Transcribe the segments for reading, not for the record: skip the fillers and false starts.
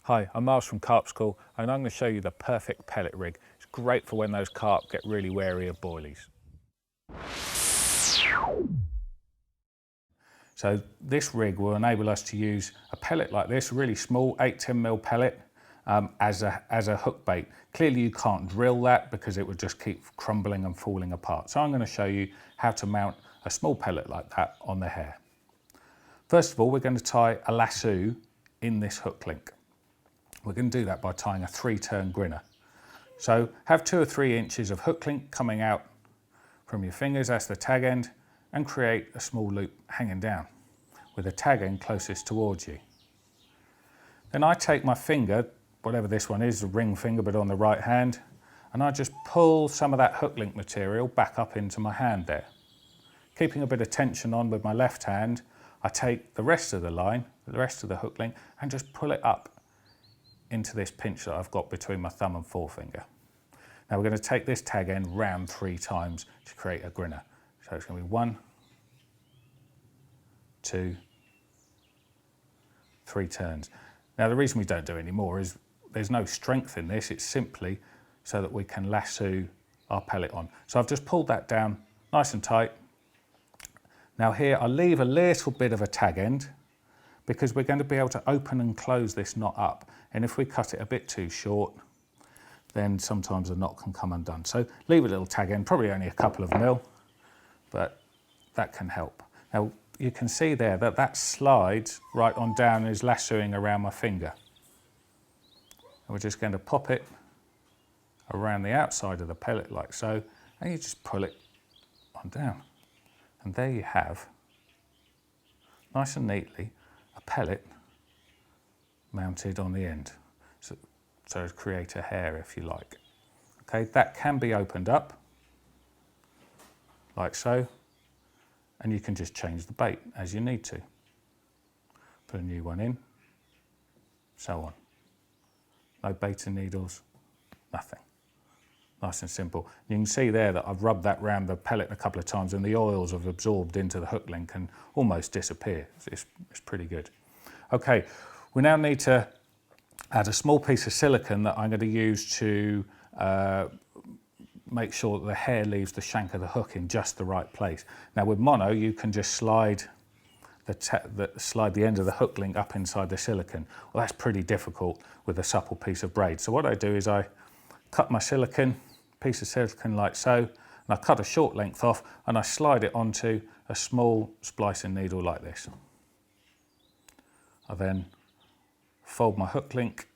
Hi, I'm Miles from CarpSchool and I'm going to show you the perfect pellet rig. It's great for when those carp get really wary of boilies. So this rig will enable us to use a pellet like this, a really small 8-10mm pellet as a hook bait. Clearly you can't drill that because it would just keep crumbling and falling apart. So I'm going to show you how to mount a small pellet like that on the hair. First of all, we're going to tie a lasso in this hook link. We're going to do that by tying a 3-turn grinner. So have 2 or 3 inches of hook link coming out from your fingers, that's the tag end, and create a small loop hanging down with the tag end closest towards you. Then I take my finger, whatever this one is, the ring finger but on the right hand, and I just pull some of that hook link material back up into my hand there. Keeping a bit of tension on with my left hand, I take the rest of the line, the rest of the hook link, and just pull it up into this pinch that I've got between my thumb and forefinger. Now we're going to take this tag end round 3 times to create a grinner. So it's going to be 1, 2, 3 turns. Now the reason we don't do any more is there's no strength in this, it's simply so that we can lasso our pellet on. So I've just pulled that down nice and tight. Now here I leave a little bit of a tag end because we're going to be able to open and close this knot up. And if we cut it a bit too short, then sometimes the knot can come undone. So leave a little tag end, probably only a couple of mil, but that can help. Now you can see there that that slides right on down and is lassoing around my finger. And we're just going to pop it around the outside of the pellet like so, and you just pull it on down. And there you have, nice and neatly, a pellet mounted on the end. So to create a hair, if you like. Okay, that can be opened up, like so, and you can just change the bait as you need to. Put a new one in, so on. No baiting needles, nothing. Nice and simple. You can see there that I've rubbed that around the pellet a couple of times and the oils have absorbed into the hook link and almost disappear. It's pretty good. Okay, we now need to add a small piece of silicone that I'm going to use to make sure that the hair leaves the shank of the hook in just the right place. Now with mono, you can just slide the end of the hook link up inside the silicone. Well, that's pretty difficult with a supple piece of braid. So what I do is I cut my piece of silicone like so, and I cut a short length off and I slide it onto a small splicing needle like this. I then fold my hook link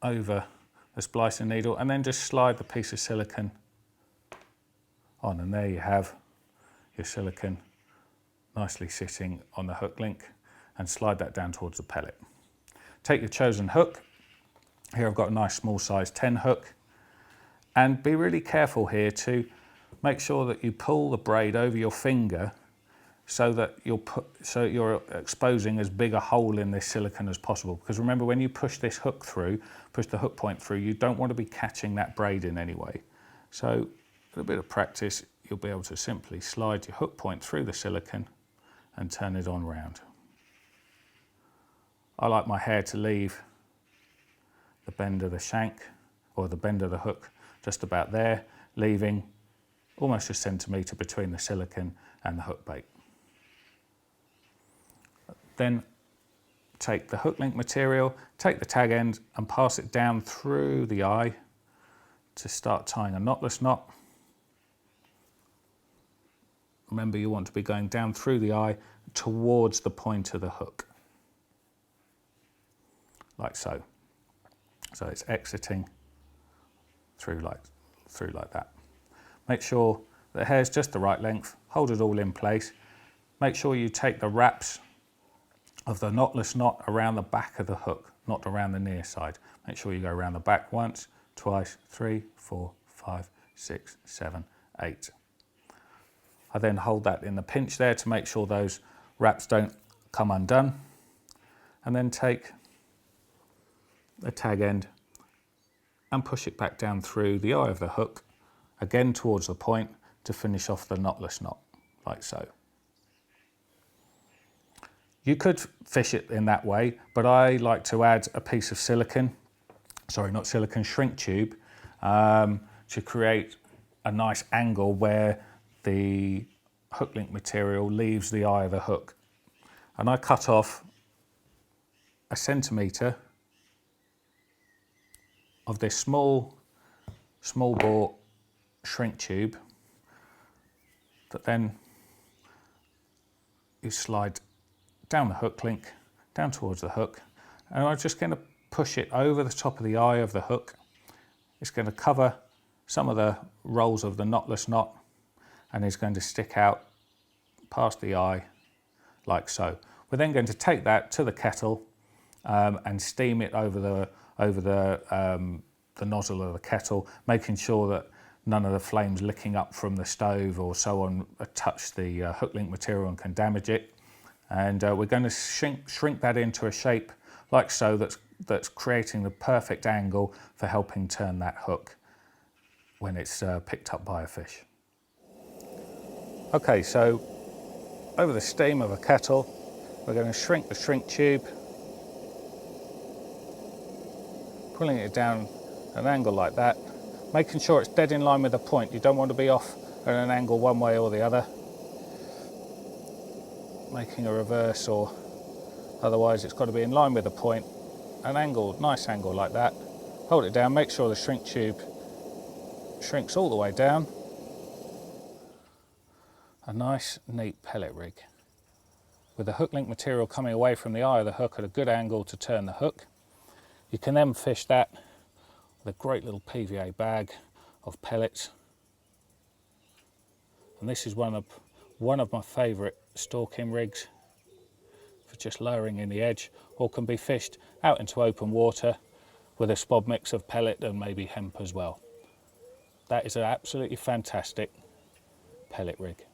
over the splicing needle and then just slide the piece of silicone on, and there you have your silicone nicely sitting on the hook link, and slide that down towards the pellet. Take your chosen hook. Here I've got a nice small size 10 hook, and be really careful here to make sure that you pull the braid over your finger so that you're exposing as big a hole in this silicone as possible. Because remember, when you push this hook through, push the hook point through, you don't want to be catching that braid in any way. So with a bit of practice, you'll be able to simply slide your hook point through the silicone and turn it on round. I like my hair to leave the bend of the shank or the bend of the hook just about there, leaving almost a centimetre between the silicone and the hook bait. Then take the hook link material, take the tag end and pass it down through the eye to start tying a knotless knot. Remember, you want to be going down through the eye towards the point of the hook, like so. So it's exiting through like that. Make sure the hair's just the right length, hold it all in place. Make sure you take the wraps of the knotless knot around the back of the hook, not around the near side. Make sure you go around the back once, twice, 3, 4, 5, 6, 7, 8. I then hold that in the pinch there to make sure those wraps don't come undone, and then take the tag end and push it back down through the eye of the hook, again towards the point, to finish off the knotless knot, like so. You could fish it in that way, but I like to add a piece of silicone, sorry, not silicone, shrink tube, to create a nice angle where the hook link material leaves the eye of the hook. And I cut off 1 centimetre of this small bore shrink tube that then you slide down the hook link, down towards the hook, and I'm just going to push it over the top of the eye of the hook. It's going to cover some of the rolls of the knotless knot, and it's going to stick out past the eye like so. We're then going to take that to the kettle and steam it over the nozzle of the kettle, making sure that none of the flames licking up from the stove or so on touch the hook link material and can damage it. And we're going to shrink that into a shape like so that's creating the perfect angle for helping turn that hook when it's picked up by a fish. Okay, so over the steam of a kettle, we're going to shrink the shrink tube, pulling it down at an angle like that, making sure it's dead in line with the point. You don't want to be off at an angle one way or the other, making a reverse, or otherwise it's got to be in line with the point. An angle, nice angle like that. Hold it down, make sure the shrink tube shrinks all the way down. A nice neat pellet rig with the hook link material coming away from the eye of the hook at a good angle to turn the hook. You can then fish that with a great little PVA bag of pellets, and this is one of my favourite stalking rigs for just lowering in the edge, or can be fished out into open water with a spod mix of pellet and maybe hemp as well. That is an absolutely fantastic pellet rig.